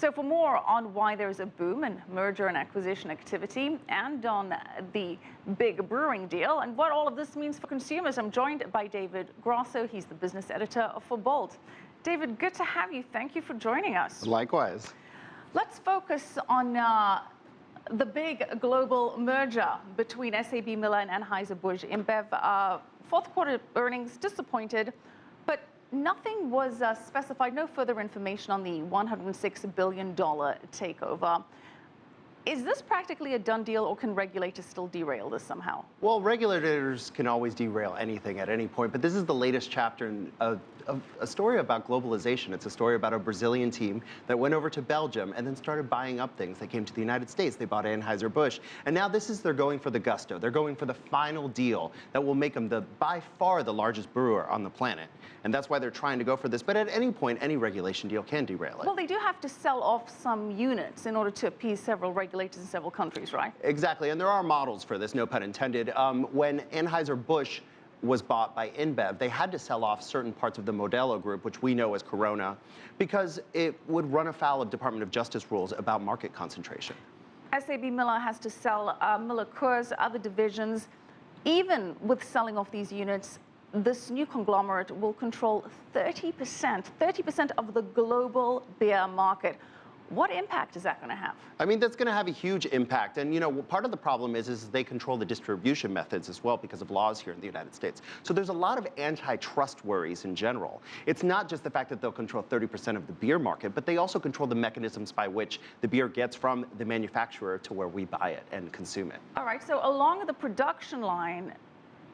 So for more on why there's a boom in merger and acquisition activity and on the big brewing deal and what all of this means for consumers, I'm joined by David Grasso. He's the business editor for Bold. David, good to have you. Thank you for joining us. Likewise. Let's focus on the big global merger between SAB Miller and Anheuser-Busch InBev. Fourth quarter earnings disappointed, but nothing was specified, no further information on the $106 billion takeover. Is this practically a done deal, or can regulators still derail this somehow? Well, regulators can always derail anything at any point, but this is the latest chapter in a story about globalization. It's a story about a Brazilian team that went over to Belgium and then started buying up things. They came to the United States, they bought Anheuser-Busch, and now they're going for the gusto. They're going for the final deal that will make them by far the largest brewer on the planet. And that's why they're trying to go for this. But at any point, any regulation deal can derail it. Well, they do have to sell off some units in order to appease several regulators in several countries, right? Exactly, and there are models for this, no pun intended. When Anheuser-Busch was bought by InBev, they had to sell off certain parts of the Modelo group, which we know as Corona, because it would run afoul of Department of Justice rules about market concentration. SAB Miller has to sell Miller Coors, other divisions. Even with selling off these units, this new conglomerate will control 30% of the global beer market. What impact is that going to have? I mean, that's going to have a huge impact. And, you know, part of the problem is they control the distribution methods as well because of laws here in the United States. So there's a lot of antitrust worries in general. It's not just the fact that they'll control 30% of the beer market, but they also control the mechanisms by which the beer gets from the manufacturer to where we buy it and consume it. All right, so along the production line,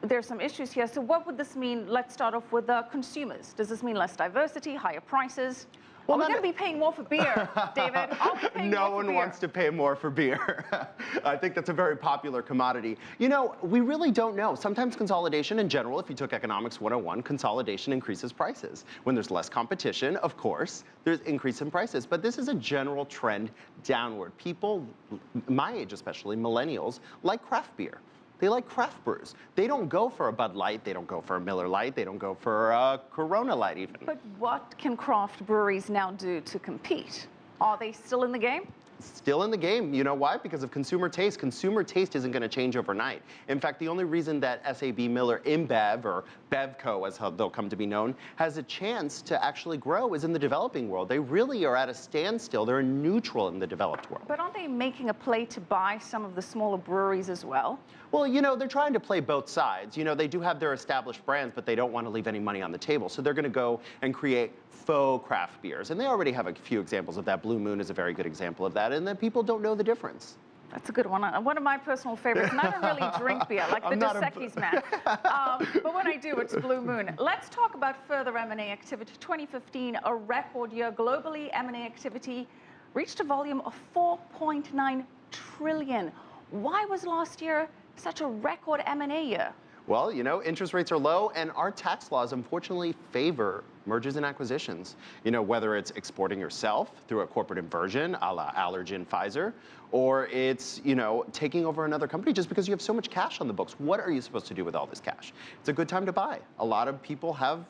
there's some issues here. So what would this mean? Let's start off with the consumers. Does this mean less diversity, higher prices? Well, are we going to be paying more for beer, David? No one wants to pay more for beer. I think that's a very popular commodity. You know, we really don't know. Sometimes consolidation in general, if you took Economics 101, consolidation increases prices. When there's less competition, of course, there's increase in prices. But this is a general trend downward. People, my age especially, millennials, like craft beer. They like craft brews. They don't go for a Bud Light, they don't go for a Miller Lite, they don't go for a Corona Light even. But what can craft breweries now do to compete? Are they still in the game? Still in the game. You know why? Because of consumer taste. Consumer taste isn't going to change overnight. In fact, the only reason that SAB Miller InBev, or BevCo as they'll come to be known, has a chance to actually grow is in the developing world. They really are at a standstill. They're neutral in the developed world. But aren't they making a play to buy some of the smaller breweries as well? Well, you know, they're trying to play both sides. You know, they do have their established brands, but they don't want to leave any money on the table. So they're going to go and create faux craft beers. And they already have a few examples of that. Blue Moon is a very good example of that. And then people don't know the difference. That's a good one. One of my personal favorites. And I don't really drink beer, like the Dos Equis man. But when I do, it's Blue Moon. Let's talk about further M&A activity. 2015, a record year. Globally, M&A activity reached a volume of $4.9 trillion. Why was last year such a record M&A year? Well, you know, interest rates are low, and our tax laws unfortunately favor mergers and acquisitions. You know, whether it's exporting yourself through a corporate inversion, a la Allergen, Pfizer, or it's, you know, taking over another company just because you have so much cash on the books. What are you supposed to do with all this cash? It's a good time to buy. A lot of people have,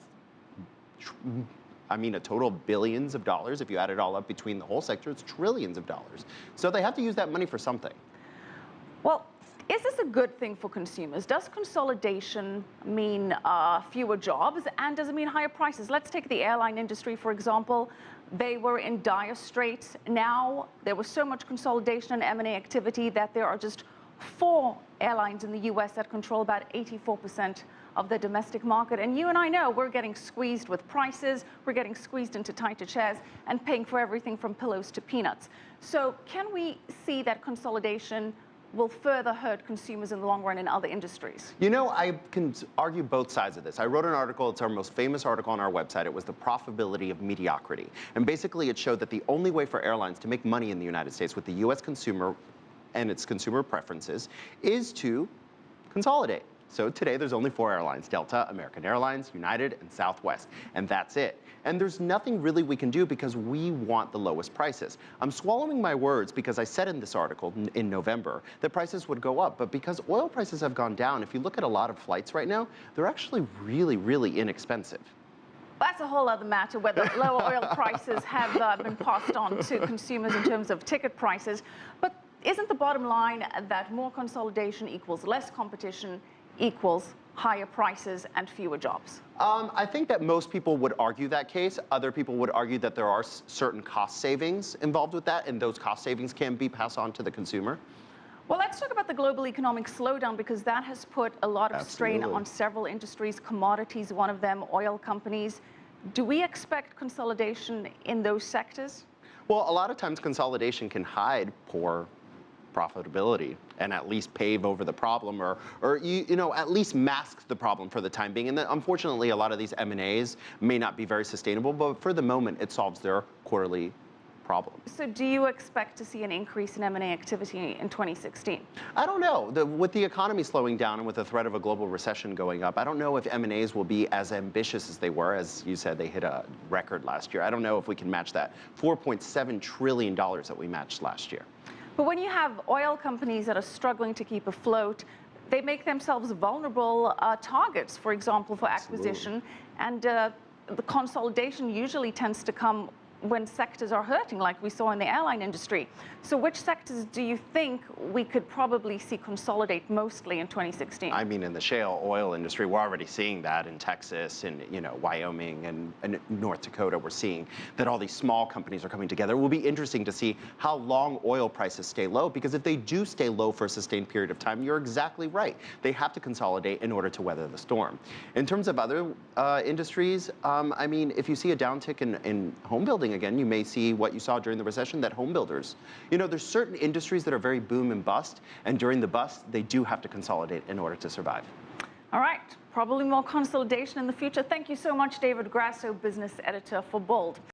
a total of billions of dollars. If you add it all up between the whole sector, it's trillions of dollars. So they have to use that money for something. Well, is this a good thing for consumers? Does consolidation mean fewer jobs, and does it mean higher prices? Let's take the airline industry, for example. They were in dire straits. Now there was so much consolidation and M&A activity that there are just 4 airlines in the US that control about 84% of the domestic market. And you and I know we're getting squeezed with prices, we're getting squeezed into tighter chairs and paying for everything from pillows to peanuts. So can we see that consolidation will further hurt consumers in the long run in other industries? You know, I can argue both sides of this. I wrote an article, it's our most famous article on our website. It was The Profitability of Mediocrity. And basically it showed that the only way for airlines to make money in the United States with the US consumer and its consumer preferences is to consolidate. So today there's only 4 airlines: Delta, American Airlines, United, and Southwest, and that's it. And there's nothing really we can do because we want the lowest prices. I'm swallowing my words because I said in this article in November that prices would go up, but because oil prices have gone down, if you look at a lot of flights right now, they're actually really, really inexpensive. That's a whole other matter, whether lower oil prices have been passed on to consumers in terms of ticket prices. But isn't the bottom line that more consolidation equals less competition equals higher prices and fewer jobs? I think that most people would argue that case. Other people would argue that there are certain cost savings involved with that, and those cost savings can be passed on to the consumer. Well, let's talk about the global economic slowdown, because that has put a lot of strain Absolutely. on several industries, commodities, one of them, oil companies. Do we expect consolidation in those sectors? Well, a lot of times consolidation can hide poor profitability and at least pave over the problem, or at least mask the problem for the time being. And then, unfortunately, a lot of these M&As may not be very sustainable, but for the moment, it solves their quarterly problem. So do you expect to see an increase in M&A activity in 2016? I don't know. With the economy slowing down and with the threat of a global recession going up, I don't know if M&As will be as ambitious as they were. As you said, they hit a record last year. I don't know if we can match that $4.7 trillion that we matched last year. But when you have oil companies that are struggling to keep afloat, they make themselves vulnerable targets, for example, for acquisition. And the consolidation usually tends to come when sectors are hurting, like we saw in the airline industry. So which sectors do you think we could probably see consolidate mostly in 2016? I mean, in the shale oil industry, we're already seeing that in Texas and Wyoming and North Dakota. We're seeing that all these small companies are coming together. It will be interesting to see how long oil prices stay low, because if they do stay low for a sustained period of time, you're exactly right. They have to consolidate in order to weather the storm. In terms of other industries, I mean, if you see a downtick in home building again, you may see what you saw during the recession, that home builders, there's certain industries that are very boom and bust, and during the bust, they do have to consolidate in order to survive. All right, probably more consolidation in the future. Thank you so much, David Grasso, business editor for Bold.